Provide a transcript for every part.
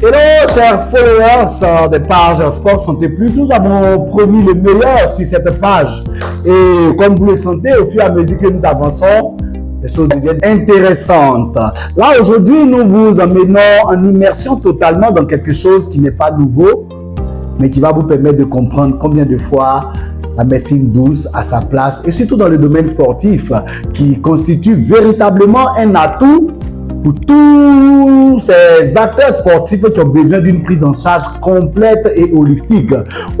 Hello, chers followers des pages Sport Santé Plus. Nous avons promis le meilleur sur cette page. Et comme vous le sentez, au fur et à mesure que nous avançons, les choses deviennent intéressantes. Là, aujourd'hui, nous vous emmenons en immersion totalement dans quelque chose qui n'est pas nouveau, mais qui va vous permettre de comprendre combien de fois la médecine douce a sa place, et surtout dans le domaine sportif, qui constitue véritablement un atout pour tous ces acteurs sportifs qui ont besoin d'une prise en charge complète et holistique.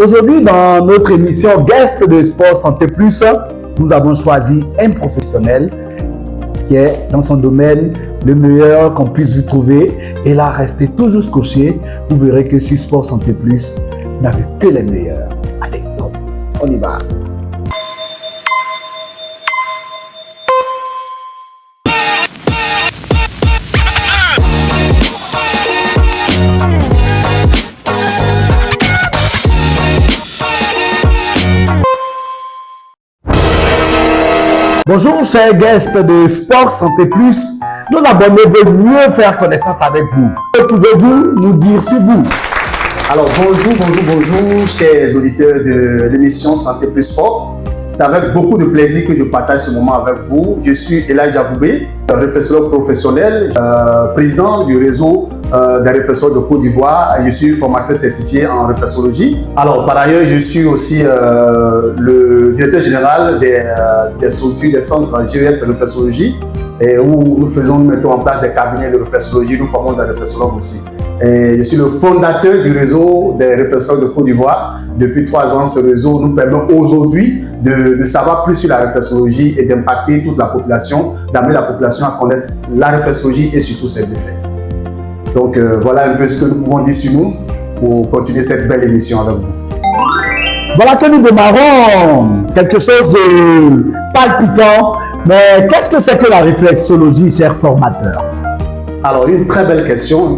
Aujourd'hui, dans notre émission Guest de Sport Santé Plus, nous avons choisi un professionnel qui est dans son domaine le meilleur qu'on puisse vous trouver. Et là, restez toujours scotché. Vous verrez que sur Sport Santé Plus, vous n'avez que les meilleurs. Allez, top, on y va. Bonjour chers guests de Sport Santé Plus, nos abonnés veulent mieux faire connaissance avec vous. Que pouvez-vous nous dire sur vous? Alors bonjour chers auditeurs de l'émission Santé Plus Sport. C'est avec beaucoup de plaisir que je partage ce moment avec vous. Je suis Elijah Boubé, réflexologue professionnel, président du réseau des réflexologues de Côte d'Ivoire. Je suis formateur certifié en réflexologie. Alors par ailleurs, je suis aussi le directeur général des structures des centres GES réflexologie, et où nous mettons en place des cabinets de réflexologie. Nous formons des réflexologues aussi. Et je suis le fondateur du réseau des réflexologues de Côte d'Ivoire. Depuis 3 ans, ce réseau nous permet aujourd'hui de savoir plus sur la réflexologie et d'impacter toute la population, d'amener la population à connaître la réflexologie et surtout ses bienfaits. Donc voilà un peu ce que nous pouvons dire sur nous pour continuer cette belle émission avec vous. Voilà que nous démarrons quelque chose de palpitant. Mais qu'est-ce que c'est que la réflexologie, chers formateurs? Alors, une très belle question,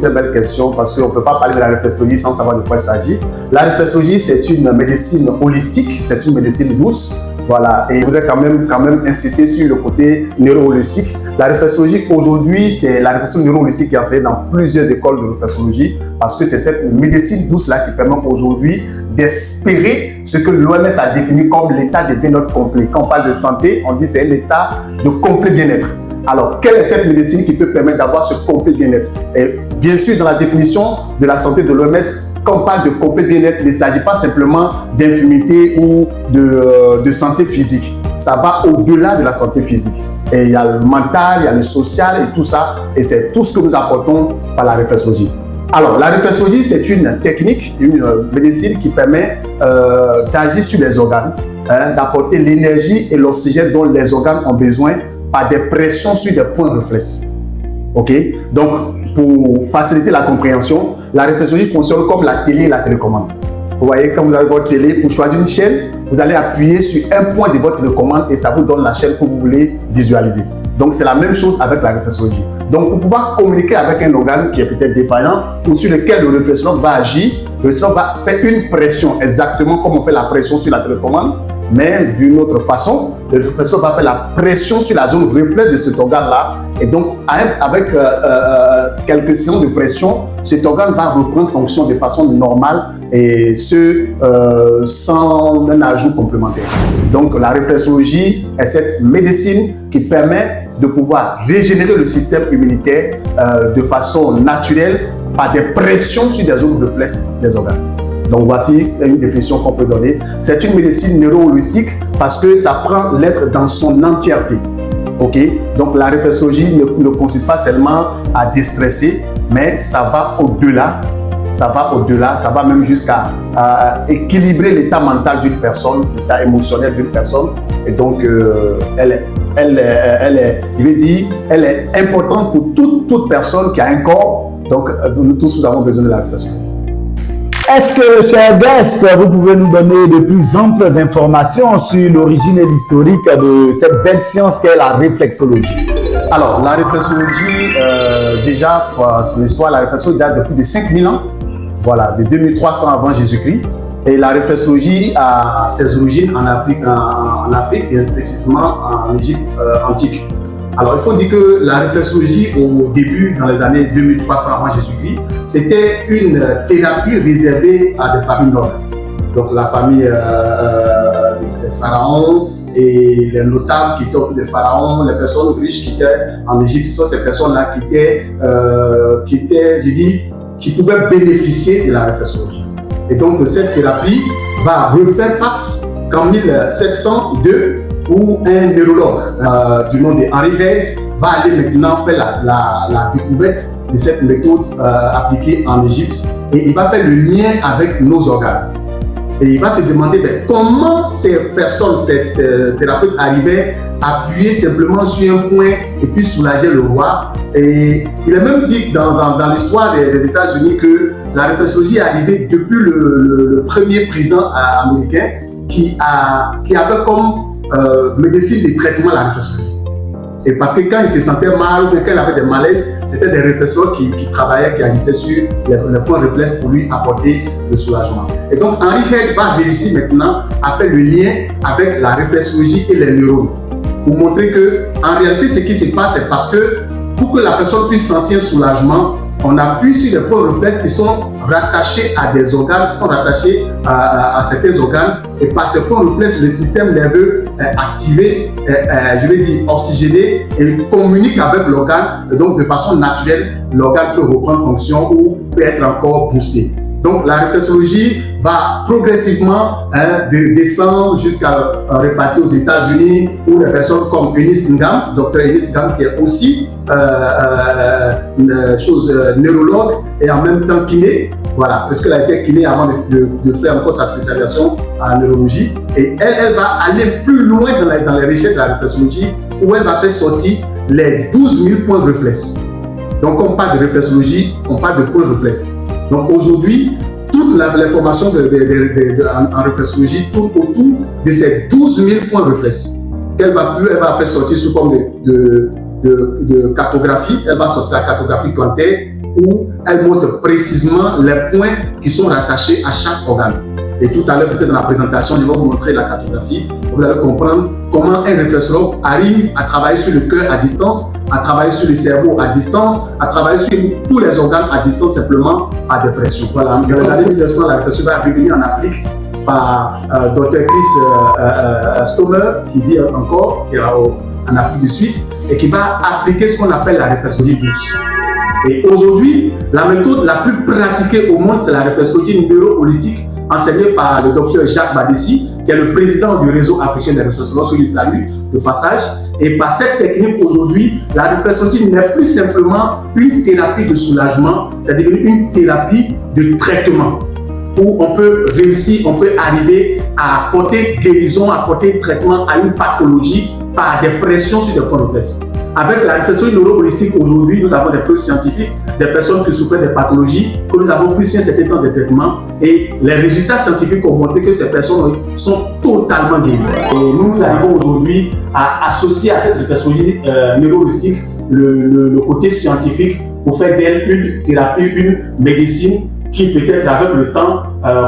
parce qu'on ne peut pas parler de la réflexologie sans savoir de quoi il s'agit. La réflexologie, c'est une médecine holistique, c'est une médecine douce, voilà. Et je voudrais quand même insister sur le côté neuro-holistique. La réflexologie, aujourd'hui, c'est la réflexologie neuro-holistique qui est enseignée dans plusieurs écoles de réflexologie, parce que c'est cette médecine douce-là qui permet aujourd'hui d'espérer ce que l'OMS a défini comme l'état de bien-être complet. Quand on parle de santé, on dit que c'est un état de complet bien-être. Alors, quelle est cette médecine qui peut permettre d'avoir ce complet bien-être? Et bien sûr, dans la définition de la santé de l'OMS, quand on parle de complet bien-être, il ne s'agit pas simplement d'infirmité ou de santé physique. Ça va au-delà de la santé physique. Et il y a le mental, il y a le social et tout ça. Et c'est tout ce que nous apportons par la réflexologie. Alors, la réflexologie, c'est une technique, une médecine qui permet d'agir sur les organes, d'apporter l'énergie et l'oxygène dont les organes ont besoin par des pressions sur des points de réflexe. Ok? Donc, pour faciliter la compréhension, la réflexologie fonctionne comme la télé et la télécommande. Vous voyez, quand vous avez votre télé, pour choisir une chaîne, vous allez appuyer sur un point de votre télécommande et ça vous donne la chaîne que vous voulez visualiser. Donc, c'est la même chose avec la réflexologie. Donc, pour pouvoir communiquer avec un organe qui est peut-être défaillant ou sur lequel le réflexologue va agir, le réflexologue va faire une pression, exactement comme on fait la pression sur la télécommande, mais d'une autre façon. Le réflexologue va faire la pression sur la zone reflet de cet organe-là. Et donc, avec quelques séances de pression, cet organe va reprendre fonction de façon normale et sans un ajout complémentaire. Donc, la réflexologie est cette médecine qui permet de pouvoir régénérer le système immunitaire de façon naturelle par des pressions sur des zones reflets des organes. Donc voici une définition qu'on peut donner. C'est une médecine neuro-holistique parce que ça prend l'être dans son entièreté. Ok? Donc la réflexologie ne consiste pas seulement à déstresser, mais ça va au-delà. Ça va même jusqu'à équilibrer l'état mental d'une personne, l'état émotionnel d'une personne. Et donc elle est importante pour toute personne qui a un corps. Donc nous tous nous avons besoin de la réflexion. Est-ce que, chers guests, vous pouvez nous donner de plus amples informations sur l'origine et l'historique de cette belle science qu'est la réflexologie? Alors, la réflexologie, déjà, pour son histoire, la réflexologie date de plus de 5000 ans, voilà, de 2300 avant Jésus-Christ. Et la réflexologie a ses origines en Afrique, et précisément en Égypte antique. Alors, il faut dire que la réflexologie, au début, dans les années 2300 avant Jésus-Christ, c'était une thérapie réservée à des familles nobles. Donc, la famille des pharaons et les notables qui étaient autour des pharaons, les personnes riches qui étaient en Égypte, ce sont ces personnes-là qui pouvaient bénéficier de la réflexologie. Et donc, cette thérapie va refaire face qu'en 1702, où un neurologue du nom de Henry Head va aller maintenant faire la découverte de cette méthode appliquée en Égypte, et il va faire le lien avec nos organes. Et il va se demander comment ces personnes, cette thérapeute arrivait à appuyer simplement sur un point et puis soulager le roi. Et il est même dit dans l'histoire des États-Unis que la réflexologie est arrivée depuis le premier président américain qui avait comme médecine de traitement la réflexologie. Et parce que quand il se sentait mal ou quand il avait des malaises, c'était des réflexologues qui travaillaient, qui agissaient sur les points réflexes pour lui apporter le soulagement. Et donc Henry Head va réussir maintenant à faire le lien avec la réflexologie et les neurones, pour montrer que en réalité ce qui se passe, c'est parce que pour que la personne puisse sentir un soulagement, on appuie sur les points réflexes qui sont rattachés à des organes, qui sont rattachés à certains organes, et par ces points réflexes, le système nerveux est activé, je vais dire oxygéné, et communique avec l'organe, et donc de façon naturelle, l'organe peut reprendre fonction ou peut être encore boosté. Donc la réflexologie va progressivement descendre jusqu'à répartir aux États-Unis, où les personnes comme Eunice Ngam, docteur Eunice Ngam, qui est aussi une neurologue et en même temps kiné, voilà, parce qu'elle a été kiné avant de faire encore sa spécialisation en neurologie. Et elle va aller plus loin dans les recherches de la réflexologie, où elle va faire sortir les 12 000 points de réflexe. Donc, quand on parle de réflexologie, on parle de points de réflexe. Donc, aujourd'hui, toute l'information en réflexologie tourne autour de ces 12 000 points de réflexe qu'elle va faire sortir sous forme de cartographie. Elle va sortir la cartographie plantaire où elle montre précisément les points qui sont rattachés à chaque organe. Et tout à l'heure, peut-être dans la présentation, je vais vous montrer la cartographie. Vous allez comprendre comment un réflexologue arrive à travailler sur le cœur à distance, à travailler sur le cerveau à distance, à travailler sur tous les organes à distance simplement par des pressions. Voilà, dans les années 1900, la réflexion va revenir en Afrique par Dr. Chris Stover, qui vit encore, qui est en Afrique du Sud, et qui va appliquer ce qu'on appelle la réflexologie douce. Et aujourd'hui, la méthode la plus pratiquée au monde, c'est la réflexologie neuro-holistique, enseignée par le docteur Jacques Badessi, qui est le président du réseau africain des réflexologues, que je salue de passage. Et par cette technique, aujourd'hui, la réflexologie n'est plus simplement une thérapie de soulagement, c'est devenu une thérapie de traitement, où on peut réussir, on peut arriver à apporter guérison, à apporter traitement à une pathologie par des pressions sur des points de réflexe. Avec la réflexion neuro-holistique, aujourd'hui, nous avons des preuves scientifiques, des personnes qui souffrent des pathologies, que nous avons pris sur un certain temps de traitement, et les résultats scientifiques ont montré que ces personnes sont totalement guéries. Et nous arrivons aujourd'hui à associer à cette réflexologie neuro-holistique le côté scientifique pour faire d'elle une thérapie, une médecine qui peut-être avec le temps,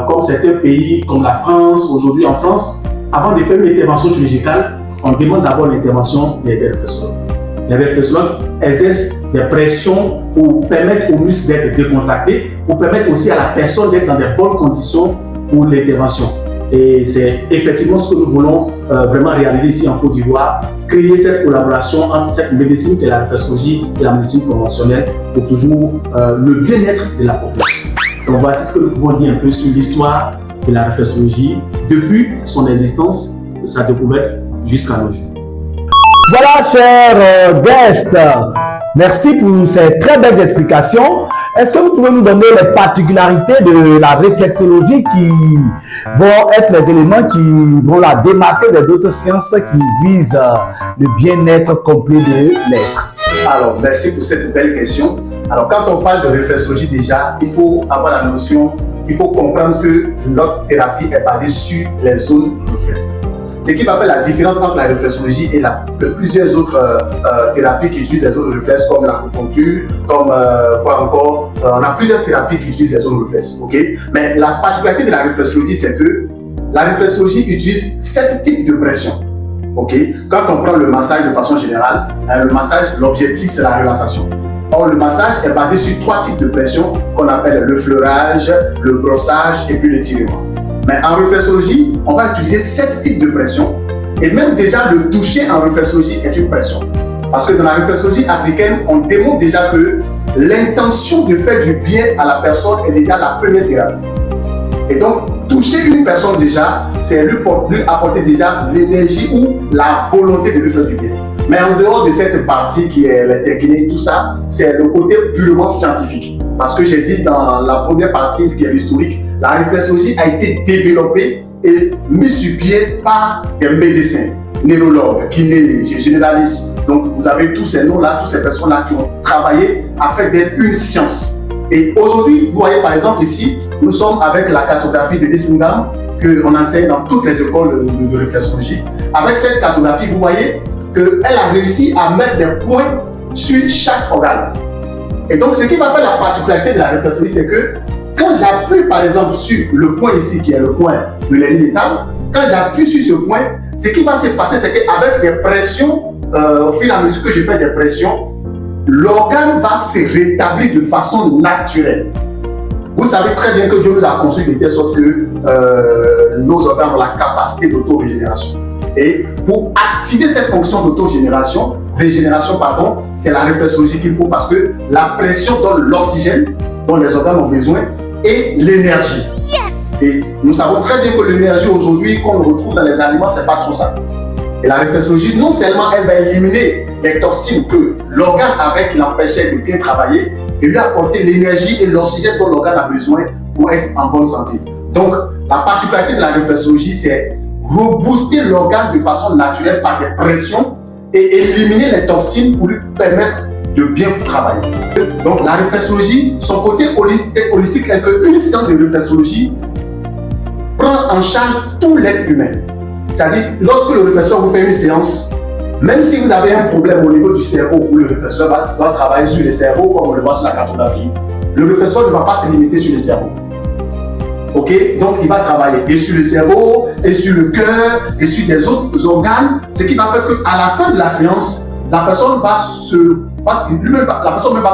comme certains pays, comme la France, aujourd'hui en France, avant de faire une intervention chirurgicale, on demande d'abord l'intervention des réflexologues. Les réflexologues exercent des pressions pour permettre aux muscles d'être décontractés, pour permettre aussi à la personne d'être dans des bonnes conditions pour l'intervention. Et c'est effectivement ce que nous voulons vraiment réaliser ici en Côte d'Ivoire, créer cette collaboration entre cette médecine qui est la réflexologie et la médecine conventionnelle pour toujours le bien-être de la population. Donc voici ce que nous pouvons dire un peu sur l'histoire de la réflexologie depuis son existence, de sa découverte jusqu'à nos jours. Voilà, chers guests, merci pour ces très belles explications. Est-ce que vous pouvez nous donner les particularités de la réflexologie qui vont être les éléments qui vont la démarquer des autres sciences qui visent le bien-être complet de l'être? Alors, merci pour cette belle question. Alors, quand on parle de réflexologie déjà, il faut avoir la notion, il faut comprendre que notre thérapie est basée sur les zones de réflexe. Ce qui va faire la différence entre la réflexologie et plusieurs autres thérapies qui utilisent les zones de réflexe, comme l'acupuncture, comme quoi encore. On a plusieurs thérapies qui utilisent les zones de réflexe, ok? Mais la particularité de la réflexologie, c'est que la réflexologie utilise 7 types de pression. Ok? Quand on prend le massage de façon générale, le massage, l'objectif, c'est la relaxation. Or, le massage est basé sur 3 types de pression qu'on appelle le fleurage, le brossage et puis l'étirement. Mais en réflexologie, on va utiliser 7 types de pression. Et même déjà, le toucher en réflexologie est une pression. Parce que dans la réflexologie africaine, on démontre déjà que l'intention de faire du bien à la personne est déjà la première thérapie. Et donc, toucher une personne déjà, c'est lui apporter déjà l'énergie ou la volonté de lui faire du bien. Mais en dehors de cette partie qui est la technique, tout ça, c'est le côté purement scientifique. Parce que j'ai dit dans la première partie qui est l'historique, la réflexologie a été développée et mise sur pied par des médecins, neurologues, kinés, généralistes. Donc vous avez tous ces noms-là, toutes ces personnes-là qui ont travaillé à faire d'elle une science. Et aujourd'hui, vous voyez par exemple ici, nous sommes avec la cartographie de Nissingham qu'on enseigne dans toutes les écoles de réflexologie. Avec cette cartographie, vous voyez qu'elle a réussi à mettre des points sur chaque organe. Et donc ce qui va faire la particularité de la réflexologie, c'est que quand j'appuie par exemple sur le point ici, qui est le point de l'hernie hiatale, quand j'appuie sur ce point, ce qui va se passer, c'est qu'avec des pressions, au fur et à mesure que je fais des pressions, l'organe va se rétablir de façon naturelle. Vous savez très bien que Dieu nous a conçus de telle sorte que nos organes ont la capacité d'auto-régénération. Et pour activer cette fonction d'auto-régénération, c'est la réflexologie qu'il faut parce que la pression donne l'oxygène dont les organes ont besoin et l'énergie. Yes. Et nous savons très bien que l'énergie aujourd'hui qu'on retrouve dans les aliments, c'est pas trop ça. Et la réflexologie, non seulement elle va éliminer les toxines que l'organe avait qui l'empêchait de bien travailler, et lui apporter l'énergie et l'oxygène dont l'organe a besoin pour être en bonne santé. Donc, la particularité de la réflexologie, c'est rebooster l'organe de façon naturelle par des pressions et éliminer les toxines pour lui permettre de bien travailler. Donc, la réflexologie, son côté holistique est qu'une séance de réflexologie prend en charge tout l'être humain. C'est-à-dire, lorsque le réflexeur vous fait une séance, même si vous avez un problème au niveau du cerveau, où le réflexeur doit travailler sur le cerveau, comme on le voit sur la cartographie, le réflexeur ne va pas se limiter sur le cerveau. Ok? Donc, il va travailler et sur le cerveau, et sur le cœur, et sur des autres organes, ce qui va faire qu'à la fin de la séance, la personne va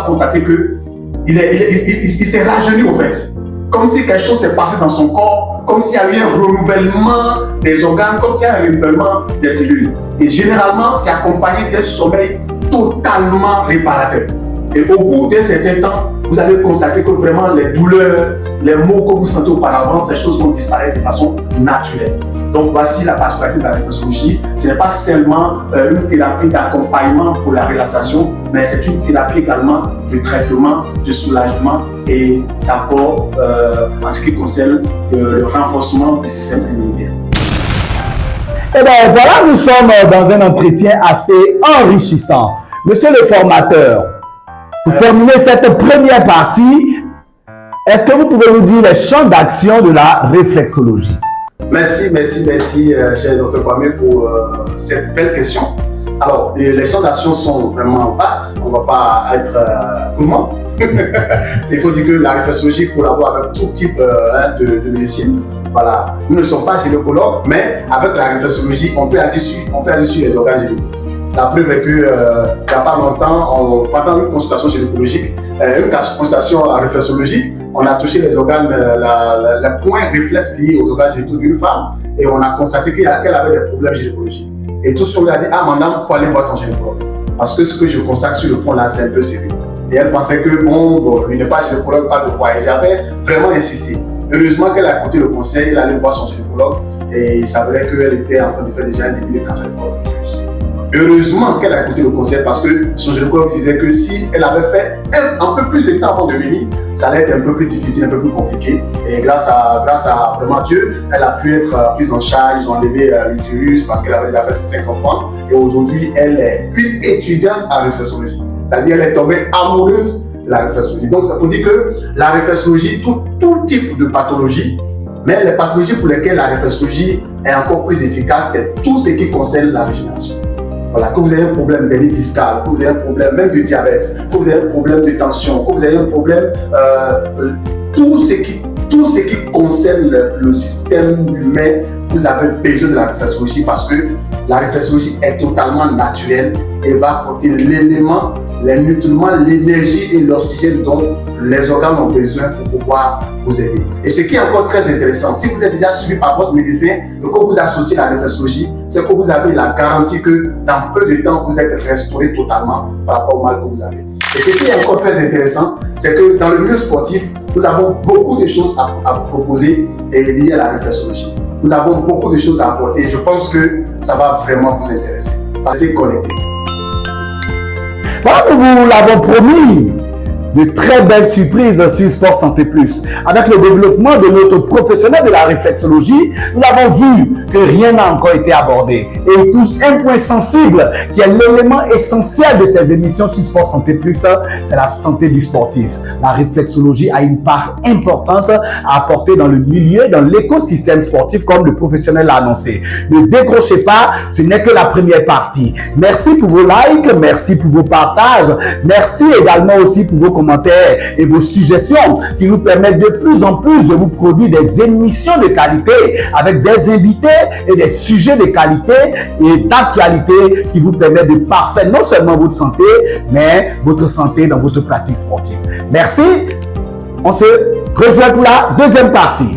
constater qu'il s'est rajeuni au fait. Comme si quelque chose s'est passé dans son corps, comme s'il y a eu un renouvellement des organes, comme s'il y a un renouvellement des cellules. Et généralement, c'est accompagné d'un sommeil totalement réparateur. Et au bout d'un certain temps, vous allez constater que vraiment les douleurs, les maux que vous sentez auparavant, ces choses vont disparaître de façon naturelle. Donc voici la particularité de la réflexologie. Ce n'est pas seulement une thérapie d'accompagnement pour la relaxation, mais c'est une thérapie également de traitement, de soulagement et d'apport en ce qui concerne le renforcement du système immunitaire. Et bien voilà, nous sommes dans un entretien assez enrichissant. Monsieur le formateur, pour terminer cette première partie, est-ce que vous pouvez nous dire les champs d'action de la réflexologie? Merci, cher Dr. Kwame, pour cette belle question. Alors, les champs d'action sont vraiment vastes, on ne va pas être gourmand. Il faut dire que la réflexologie collabore avec tout type de médecine. Voilà. Nous ne sommes pas gynécologues, mais avec la réflexologie, on peut agir sur les organes génitaux. La preuve est qu'il n'y a pas longtemps, pendant une consultation gynécologique, une consultation réflexologique, on a touché les organes, les points réflexes liés aux organes génitaux d'une femme et on a constaté qu'elle avait des problèmes gynécologiques. Et tout ce qu'on lui a dit, ah madame, il faut aller voir ton gynécologue. Parce que ce que je constate sur le point là, c'est un peu sérieux. Et elle pensait que bon, lui n'est pas gynécologue, pas de quoi. Et j'avais vraiment insisté. Heureusement qu'elle a écouté le conseil, elle allait voir son gynécologue et il s'avérait qu'elle était en train de faire déjà un début de cancer de col. Heureusement qu'elle a écouté le conseil parce que son gynécologue disait que si elle avait fait un peu plus de temps avant de venir, ça allait être un peu plus difficile, un peu plus compliqué. Et grâce à vraiment Dieu, elle a pu être prise en charge. Ils ont enlevé l'utérus parce qu'elle avait déjà fait ses 5 enfants. Et aujourd'hui, elle est une étudiante en réflexologie. C'est-à-dire qu'elle est tombée amoureuse de la réflexologie. Donc ça veut dire que la réflexologie, tout type de pathologie, mais les pathologies pour lesquelles la réflexologie est encore plus efficace, c'est tout ce qui concerne la régénération. Voilà, que vous ayez un problème d'hernie discale, que vous ayez un problème même de diabète, que vous ayez un problème de tension, que vous ayez un problème, tout ce qui concerne le système humain, vous avez besoin de la réflexologie parce que la réflexologie est totalement naturelle et va apporter l'élément, les nutriments, l'énergie et l'oxygène dont les organes ont besoin pour pouvoir vous aider. Et ce qui est encore très intéressant, si vous êtes déjà suivi par votre médecin et que vous associez la réflexologie, c'est que vous avez la garantie que dans peu de temps, vous êtes restauré totalement par rapport au mal que vous avez. Et ce qui est encore très intéressant, c'est que dans le milieu sportif, nous avons beaucoup de choses à proposer liées à la réflexologie. Nous avons beaucoup de choses à apporter et je pense que ça va vraiment vous intéresser. Restez connectés. Voilà, nous vous l'avons promis, de très belles surprises sur Sport Santé Plus. Avec le développement de notre professionnel de la réflexologie, nous avons vu que rien n'a encore été abordé. Et il touche un point sensible qui est l'élément essentiel de ces émissions sur Sport Santé Plus, c'est la santé du sportif. La réflexologie a une part importante à apporter dans le milieu, dans l'écosystème sportif, comme le professionnel l'a annoncé. Ne décrochez pas, ce n'est que la première partie. Merci pour vos likes, merci pour vos partages, merci également aussi pour vos commentaires et vos suggestions qui nous permettent de plus en plus de vous produire des émissions de qualité avec des invités et des sujets de qualité et d'actualité qui vous permettent de parfaire non seulement votre santé, mais votre santé dans votre pratique sportive. Merci. On se rejoint pour la deuxième partie.